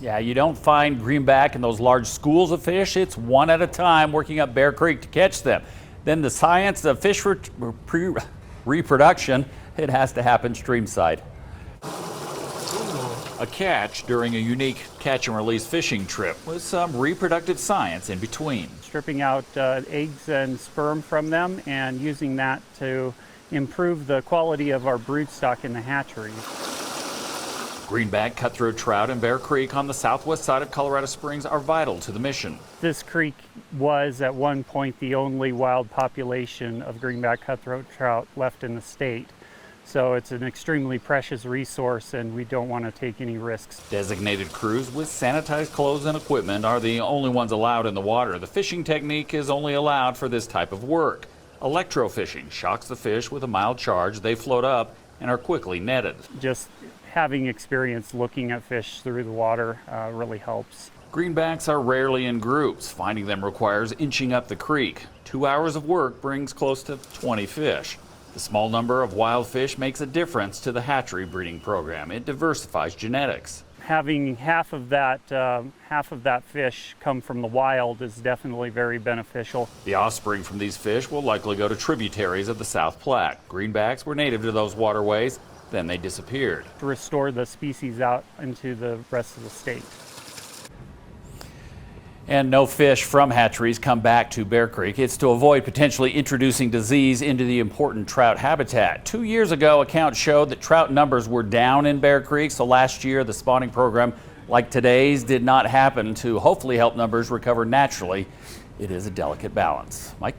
Yeah, you don't find greenback in those large schools of fish. It's one at a time working up Bear Creek to catch them. Then the science of fish reproduction, it has to happen streamside. A catch during a unique catch and release fishing trip with some reproductive science in between. Stripping out eggs and sperm from them and using that to improve the quality of our broodstock in the hatchery. Greenback, cutthroat trout, and Bear Creek on the southwest side of Colorado Springs are vital to the mission. This creek was at one point the only wild population of greenback cutthroat trout left in the state. So it's an extremely precious resource and we don't want to take any risks. Designated crews with sanitized clothes and equipment are the only ones allowed in the water. The fishing technique is only allowed for this type of work. Electrofishing shocks the fish with a mild charge. They float up and are quickly netted. Just having experience looking at fish through the water really helps. Greenbacks are rarely in groups. Finding them requires inching up the creek. 2 hours of work brings close to 20 fish. The small number of wild fish makes a difference to the hatchery breeding program. It diversifies genetics. Having half of that fish come from the wild is definitely very beneficial. The offspring from these fish will likely go to tributaries of the South Platte. Greenbacks were native to those waterways, then they disappeared. To restore the species out into the rest of the state. And no fish from hatcheries come back to Bear Creek. It's to avoid potentially introducing disease into the important trout habitat. 2 years ago, accounts showed that trout numbers were down in Bear Creek. So last year, the spawning program like today's did not happen to hopefully help numbers recover naturally. It is a delicate balance. Mike?